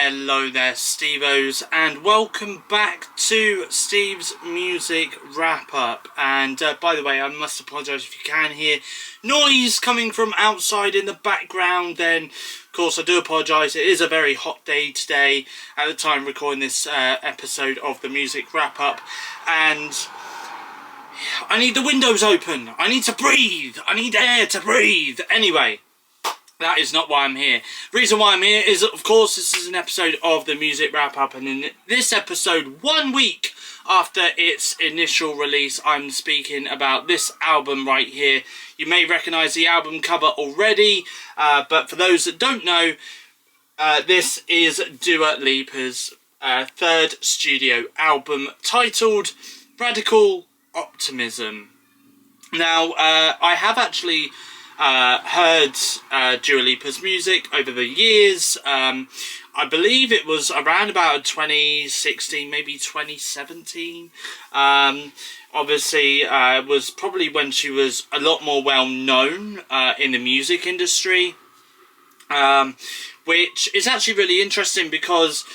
Hello there, Stevos, and welcome back to Steve's Music Wrap-Up. And by the way, I must apologise if you can hear noise coming from outside in the background. Then, of course, I do apologise. It is a very hot day today at the time recording this episode of the Music Wrap-Up. And I need the windows open. I need to breathe. I need air to breathe. Anyway. That is not why I'm here. The reason why I'm here is, of course, this is an episode of the Music Wrap-Up, and in this episode, 1 week after its initial release, I'm speaking about this album right here. You may recognise the album cover already, but for those that don't know, this is Dua Lipa's third studio album, titled Radical Optimism. Now, I have actually heard Dua Lipa's music over the years. I believe it was around about 2016, maybe 2017. Obviously, it was probably when she was a lot more well known in the music industry, which is actually really interesting because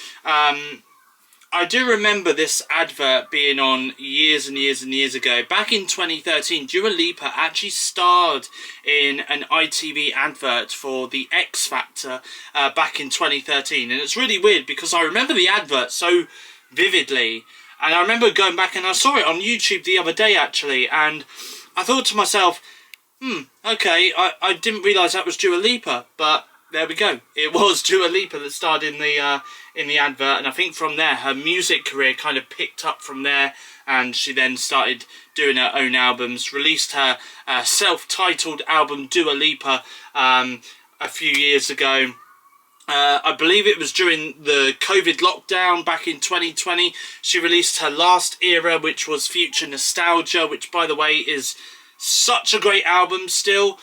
I do remember this advert being on years and years and years ago. Back in 2013, Dua Lipa actually starred in an ITV advert for the X Factor back in 2013. And it's really weird because I remember the advert so vividly. And I remember going back and I saw it on YouTube the other day actually. And I thought to myself, okay, I didn't realise that was Dua Lipa. But there we go. It was Dua Lipa that starred in the advert, and I think from there her music career kind of picked up from there, and she then started doing her own albums. Released her self-titled album Dua Lipa a few years ago. I believe it was during the COVID lockdown back in 2020. She released her last era, which was Future Nostalgia, which by the way is such a great album still.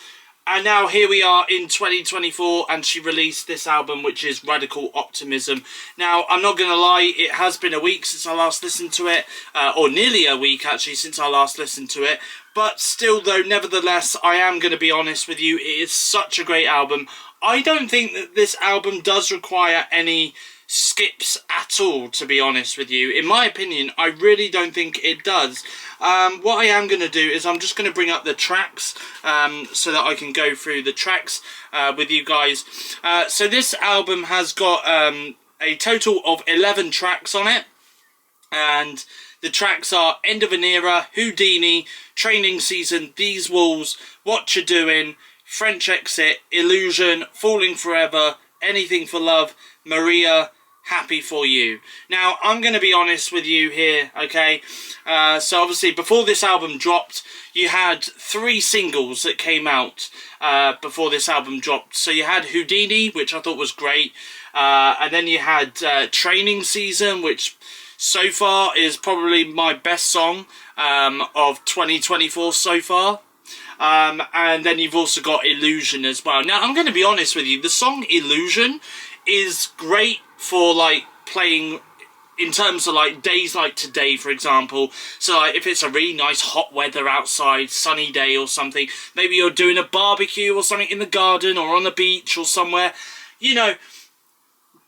And now here we are in 2024 and she released this album, which is Radical Optimism. Now, I'm not going to lie, it has been a week since I last listened to it, or nearly a week actually since I last listened to it. But still though, nevertheless, I am going to be honest with you, it is such a great album. I don't think that this album does require any skips at all, to be honest with you. In my opinion, I really don't think it does. What I am going to do is I'm just going to bring up the tracks so that I can go through the tracks with you guys. So this album has got a total of 11 tracks on it, and the tracks are End of an Era, Houdini, Training Season, These Walls, What You're Doing, French Exit, Illusion, Falling Forever, Anything for Love, Maria, Happy For You. Now, I'm going to be honest with you here, okay? So obviously, before this album dropped, you had 3 singles that came out before this album dropped. So you had Houdini, which I thought was great. And then you had Training Season, which so far is probably my best song of 2024 so far. And then you've also got Illusion as well. Now, I'm going to be honest with you. The song Illusion is great for like playing in terms of like days like today, for example. So like if it's a really nice hot weather outside, sunny day or something, maybe you're doing a barbecue or something in the garden or on the beach or somewhere, you know,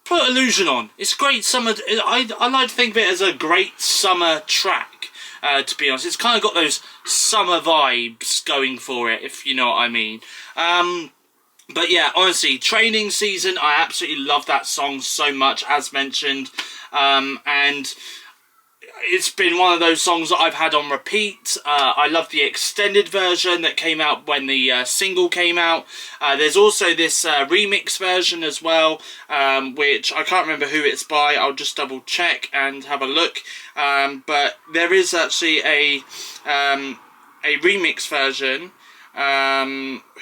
put Illusion on. It's great summer. I like to think of it as a great summer track, to be honest. It's kind of got those summer vibes going for it, if you know what I mean. But yeah, honestly, Training Season, I absolutely love that song so much, as mentioned. And it's been one of those songs that I've had on repeat. I love the extended version that came out when the single came out. There's also this remix version as well, which I can't remember who it's by. I'll just double check and have a look. But there is actually a remix version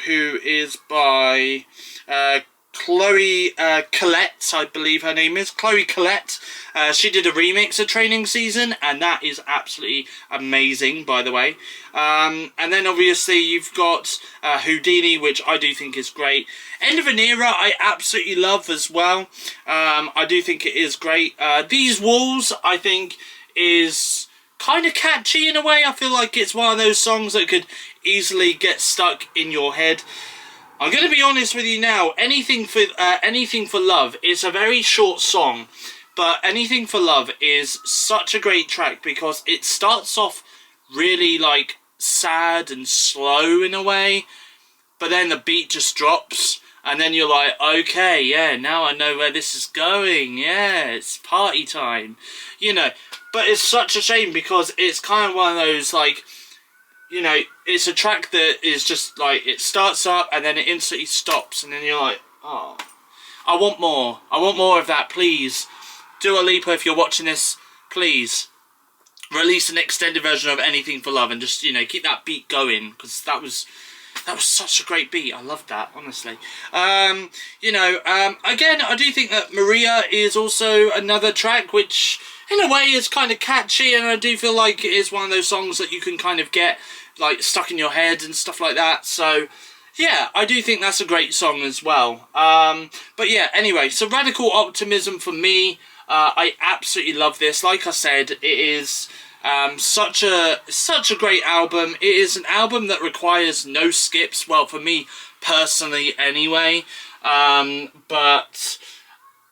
who is by Chloe Collette, I believe her name is. Chloe Collette. She did a remix of Training Season, and that is absolutely amazing, by the way. And then obviously you've got Houdini, which I do think is great. End of an Era, I absolutely love as well. I do think it is great. These Walls, I think, is kind of catchy in a way. I feel like it's one of those songs that could easily get stuck in your head. I'm going to be honest with you now. Anything for Love is a very short song, but Anything for Love is such a great track because it starts off really like sad and slow in a way, but then the beat just drops, and then you're like, okay, yeah, now I know where this is going. Yeah, it's party time, you know. But it's such a shame because it's kind of one of those, like, you know, it's a track that is just like, it starts up and then it instantly stops, and then you're like, oh, I want more. I want more of that, please. Dua Lipa, if you're watching this, please release an extended version of Anything for Love and just, you know, keep that beat going, because that was such a great beat. I loved that, honestly. You know, again, I do think that Maria is also another track which, in a way, is kind of catchy, and I do feel like it is one of those songs that you can kind of get, like, stuck in your head and stuff like that. So, yeah, I do think that's a great song as well. But yeah, anyway, so Radical Optimism for me, I absolutely love this. Like I said, it is such a great album. It is an album that requires no skips. Well, for me personally, anyway. But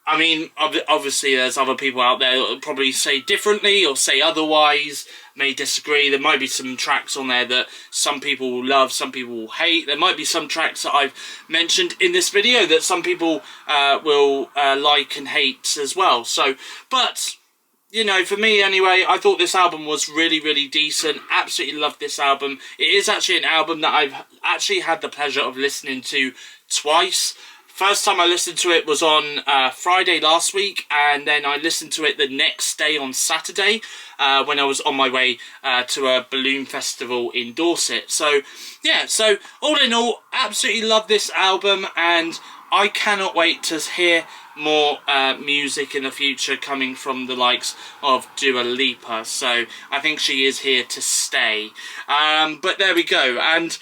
I mean, obviously, there's other people out there that will probably say differently or say otherwise. May disagree. There might be some tracks on there that some people will love, some people will hate. There might be some tracks that I've mentioned in this video that some people will like and hate as well. So, but you know, for me anyway, I thought this album was really, really decent. Absolutely loved this album. It is actually an album that I've actually had the pleasure of listening to twice. First time I listened to it was on Friday last week, and then I listened to it the next day on Saturday when I was on my way to a balloon festival in Dorset. So, yeah, so all in all, absolutely love this album, and I cannot wait to hear more music in the future coming from the likes of Dua Lipa. So I think she is here to stay. But there we go, and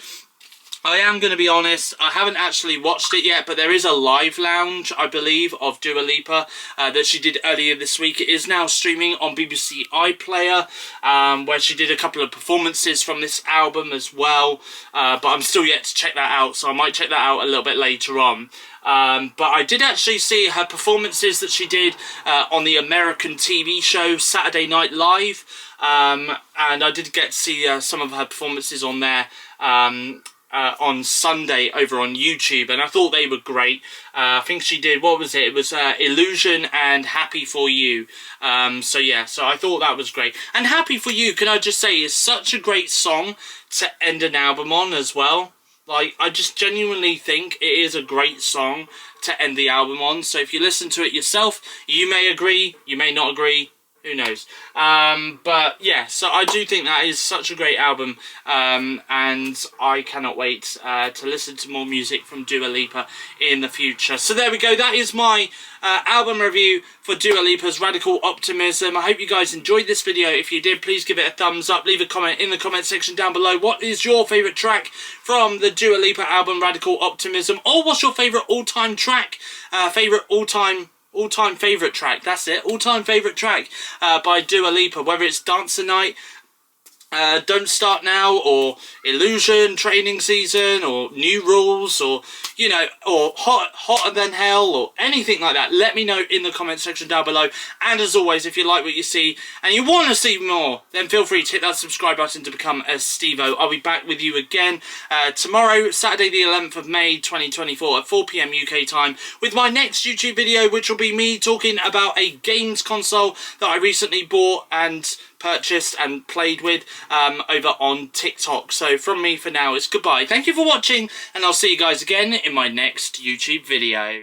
I am going to be honest, I haven't actually watched it yet, but there is a live lounge, I believe, of Dua Lipa that she did earlier this week. It is now streaming on BBC iPlayer, where she did a couple of performances from this album as well, but I'm still yet to check that out, so I might check that out a little bit later on. But I did actually see her performances that she did on the American TV show Saturday Night Live, and I did get to see some of her performances on there on Sunday over on YouTube, and I thought they were great. I think she did, what was it? It was Illusion and Happy For You. So yeah, so I thought that was great. And Happy For You, can I just say, is such a great song to end an album on as well. Like, I just genuinely think it is a great song to end the album on. So if you listen to it yourself, you may agree, you may not agree, who knows. But yeah, so I do think that is such a great album, and I cannot wait to listen to more music from Dua Lipa in the future. So there we go, that is my album review for Dua Lipa's Radical Optimism. I hope you guys enjoyed this video. If you did, please give it a thumbs up, leave a comment in the comment section down below. What is your favourite track from the Dua Lipa album Radical Optimism, or what's your favourite all-time track, all-time favourite track, that's it, all-time favourite track by Dua Lipa, whether it's Dance the Night, Don't Start Now, or Illusion, Training Season, or New Rules, or, you know, or Hotter Than Hell, or anything like that. Let me know in the comment section down below. And as always, if you like what you see and you want to see more, then feel free to hit that subscribe button to become a Stevo. I'll be back with you again tomorrow, Saturday the 11th of May 2024 at 4 PM UK time, with my next YouTube video, which will be me talking about a games console that I recently bought and purchased and played with over on TikTok. So from me for now, it's goodbye. Thank you for watching, and I'll see you guys again in my next YouTube video.